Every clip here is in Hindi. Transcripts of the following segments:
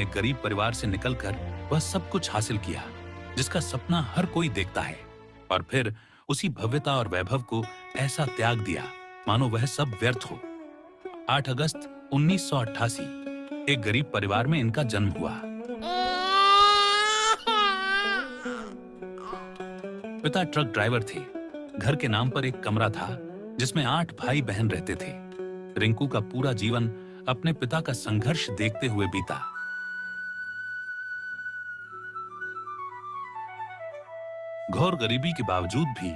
एक गरीब परिवार से निकलकर वह सब कुछ हासिल किया जिसका सपना हर कोई देखता है, और फिर उसी भव्यता और वैभव को ऐसा त्याग दिया मानो वह सब व्यर्थ हो। 8 अगस्त 1988 एक गरीब परिवार में इनका जन्म हुआ। पिता ट्रक ड्राइवर थे। घर के नाम पर एक कमरा था जिसमें 8 भाई बहन रहते थे। रिंकू का पूरा जीवन अपने पिता का संघर्ष देखते हुए बीता। घोर गरीबी के बावजूद भी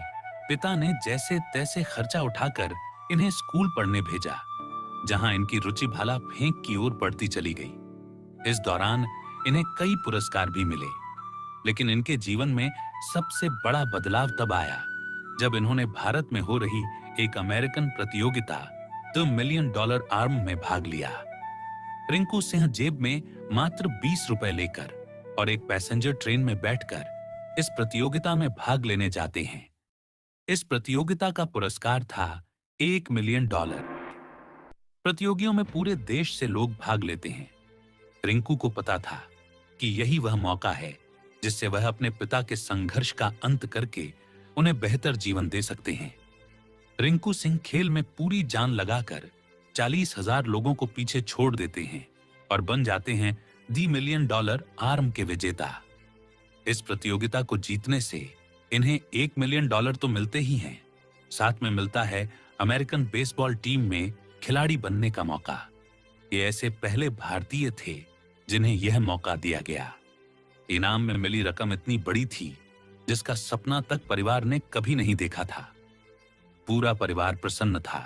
पिता ने जैसे तैसे खर्चा उठाकर इन्हें स्कूल पढ़ने भेजा, जहां इनकी रुचि भाला फेंक की ओर बढ़ती चली गई। इस दौरान इन्हें कई पुरस्कार भी मिले, लेकिन इनके जीवन में सबसे बड़ा बदलाव तब आया जब इन्होंने भारत में हो रही एक अमेरिकन प्रतियोगिता $1 मिलियन आर्म में भाग लिया। रिंकू सिंह जेब में मात्र 20 रुपए लेकर और एक पैसेंजर ट्रेन में बैठकर इस प्रतियोगिता में भाग लेने जाते हैं। इस प्रतियोगिता का पुरस्कार था $1 मिलियन। प्रतियोगियों में पूरे देश से लोग भाग लेते हैं। रिंकू को पता था कि यही वह मौका है जिससे वह अपने पिता के संघर्ष का अंत करके उन्हें बेहतर जीवन दे सकते हैं। रिंकू सिंह खेल में पूरी जान लगाकर 40,000 लोगों को पीछे छोड़ देते हैं और बन जाते हैं $1 मिलियन आर्म के विजेता। इस प्रतियोगिता को जीतने से इन्हें $1 मिलियन तो मिलते ही हैं, साथ में मिलता है अमेरिकन बेसबॉल टीम में खिलाड़ी बनने का मौका। ये ऐसे पहले भारतीय थे जिन्हें यह मौका दिया गया। इनाम में मिली रकम इतनी बड़ी थी जिसका सपना तक परिवार ने कभी नहीं देखा था। पूरा परिवार प्रसन्न था,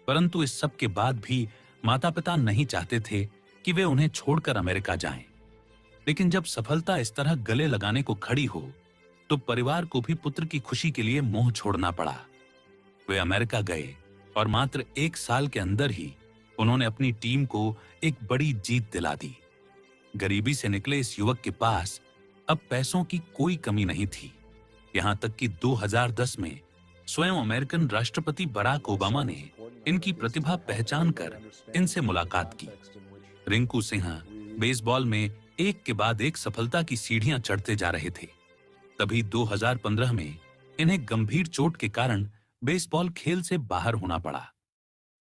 परंतु इस सब के बाद भी माता पिता नहीं चाहते थे कि वे उन्हें छोड़कर अमेरिका जाएं। लेकिन जब सफलता इस तरह गले लगाने को खड़ी हो तो परिवार को भी पुत्र की खुशी के लिए मोह छोड़ना पड़ा। वे अमेरिका गए और मात्र 1 साल के अंदर ही उन्होंने अपनी टीम को एक बड़ी जीत दिला दी। गरीबी से निकले इस युवक के पास अब पैसों की कोई कमी नहीं थी। यहां तक कि 2010 में स्वयं अमेरिकन राष्ट्रपति बराक ओबामा ने इनकी प्रतिभा पहचान कर इनसे मुलाकात की। रिंकू सिंह बेसबॉल में एक के बाद एक सफलता की सीढ़ियां चढ़ते जा रहे थे। तभी 2015 में इन्हें गंभीर चोट के कारण बेसबॉल खेल से बाहर होना पड़ा।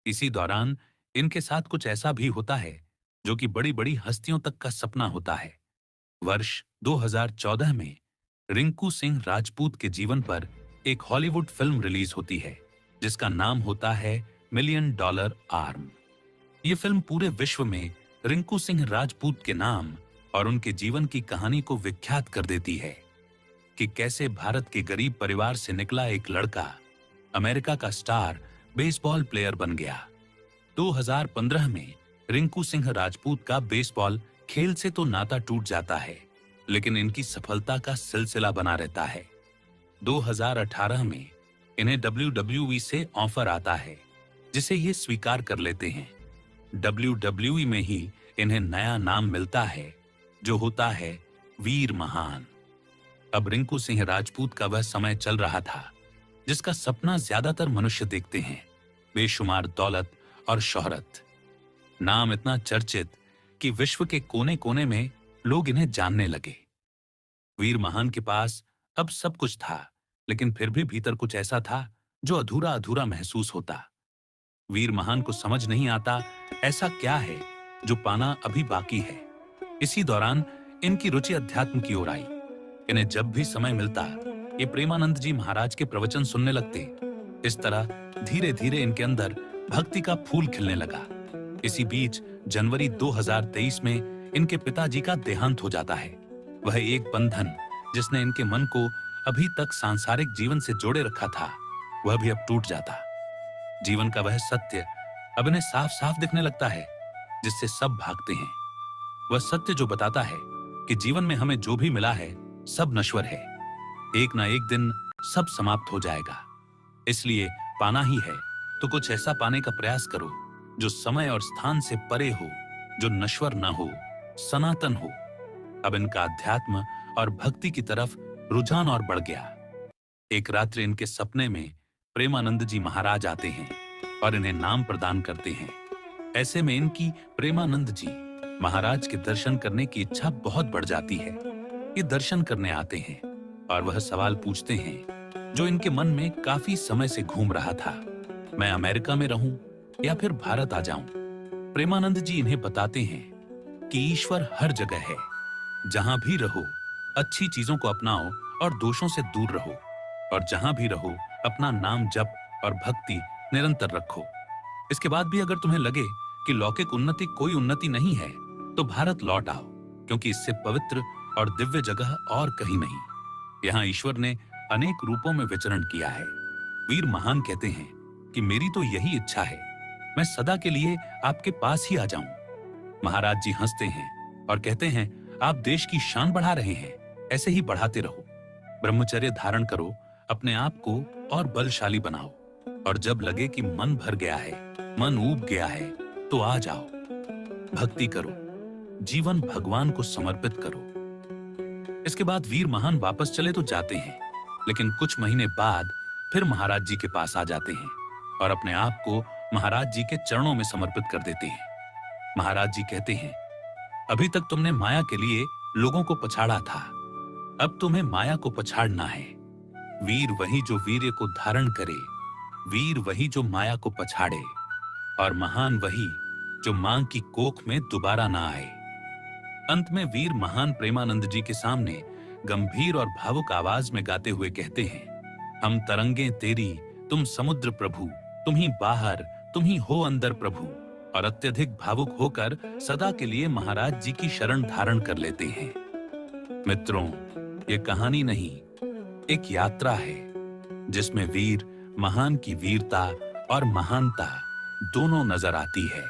इसी दौरान इनके साथ कुछ ऐसा भी होता है जो कि बड़ी बड़ी हस्तियों तक का सपना होता है। वर्ष 2014 में रिंकू सिंह राजपूत के जीवन पर एक हॉलीवुड फिल्म रिलीज होती है जिसका नाम होता है $1 मिलियन आर्म। ये फिल्म पूरे विश्व में रिंकू सिंह राजपूत के नाम और उनके जीवन की कहानी को विख्यात कर देती है कि कैसे भारत के गरीब परिवार से निकला एक लड़का अमेरिका का स्टार बेसबॉल प्लेयर बन गया। 2015 में रिंकू सिंह राजपूत का बेसबॉल खेल से तो नाता टूट जाता है, लेकिन इनकी सफलता का सिलसिला बना रहता है। 2018 में इन्हें WWE से ऑफर आता है जिसे ये स्वीकार कर लेते हैं। WWE में ही इन्हें नया नाम मिलता है जो होता है वीर महान। अब रिंकू सिंह राजपूत का वह समय चल रहा था जिसका सपना ज्यादातर मनुष्य देखते हैं, बेशुमार दौलत और शोहरत। नाम इतना चर्चित कि विश्व के कोने कोने में लोग इन्हें जानने लगे। वीर महान के पास अब सब कुछ था, लेकिन फिर भी भीतर कुछ ऐसा था जो अधूरा अधूरा महसूस होता। वीर महान को समझ नहीं आता ऐसा क्या है जो पाना अभी बाकी है। इसी दौरान इनकी रुचि अध्यात्म की ओर आई। इन्हें जब भी समय मिलता ये प्रेमानंद जी महाराज के प्रवचन सुनने लगते। इस तरह धीरे धीरे इनके अंदर भक्ति का फूल खिलने लगा। इसी बीच जनवरी 2023 में इनके पिताजी का देहांत हो जाता है। वह एक बंधन जिसने इनके मन को अभी तक सांसारिक जीवन से जोड़े रखा था, वह भी अब टूट जाता। जीवन का वह सत्य अब इन्हें साफ साफ दिखने लगता है जिससे सब भागते हैं। वह सत्य जो बताता है कि जीवन में हमें जो भी मिला है सब नश्वर है, एक ना एक दिन सब समाप्त हो जाएगा। इसलिए पाना ही है तो कुछ ऐसा पाने का प्रयास करो जो समय और स्थान से परे हो, जो नश्वर न हो, सनातन हो। अब इनका अध्यात्म और भक्ति की तरफ रुझान और बढ़ गया। एक रात्रि इनके सपने में प्रेमानंद जी महाराज आते हैं और इन्हें नाम प्रदान करते हैं। ऐसे में इनकी प्रेमानंद जी महाराज के दर्शन करने की इच्छा बहुत बढ़ जाती है। ये दर्शन करने आते हैं और वह सवाल पूछते हैं जो इनके मन में काफी समय से घूम रहा था। मैं अमेरिका में रहूं या फिर भारत आ जाऊं? प्रेमानंद जी इन्हें बताते हैं कि ईश्वर हर जगह है। जहां भी रहो अच्छी चीजों को अपनाओ और दोषों से दूर रहो, और जहां भी रहो अपना नाम जप और भक्ति निरंतर रखो। इसके बाद भी अगर तुम्हें लगे कि लौकिक उन्नति कोई उन्नति नहीं है, तो भारत लौट आओ, क्योंकि इससे पवित्र और दिव्य जगह और कहीं नहीं। यहाँ ईश्वर ने अनेक रूपों में विचरण किया है। वीर महान कहते हैं कि मेरी तो यही इच्छा है, मैं सदा के लिए आपके पास ही आ जाऊं। महाराज जी हंसते हैं और कहते हैं, आप देश की शान बढ़ा रहे हैं, ऐसे ही बढ़ाते रहो। ब्रह्मचर्य धारण करो, अपने आप को और बलशाली बनाओ, और जब लगे कि मन भर गया है, मन ऊब गया है, तो आ जाओ, भक्ति करो, जीवन भगवान को समर्पित करो। इसके बाद वीर महान वापस चले तो जाते हैं, लेकिन कुछ महीने बाद फिर महाराज जी के पास आ जाते हैं और अपने आप को महाराज जी के चरणों में समर्पित कर देते हैं। महाराज जी कहते हैं, अभी तक तुमने माया के लिए लोगों को पछाड़ा था, अब तुम्हें माया को पछाड़ना है। वीर वही जो वीर्य को धारण करे, वीर वही जो माया को पछाड़े, और महान वही जो मां की कोख में दोबारा ना आए। अंत में वीर महान प्रेमानंद जी के सामने गंभीर और भावुक आवाज में गाते हुए कहते हैं, हम तरंगे तेरी, तुम समुद्र प्रभु, तुम ही बाहर, तुम ही हो अंदर प्रभु। और अत्यधिक भावुक होकर सदा के लिए महाराज जी की शरण धारण कर लेते हैं। मित्रों, ये कहानी नहीं, एक यात्रा है जिसमें वीर महान की वीरता और महानता दोनों नजर आती है।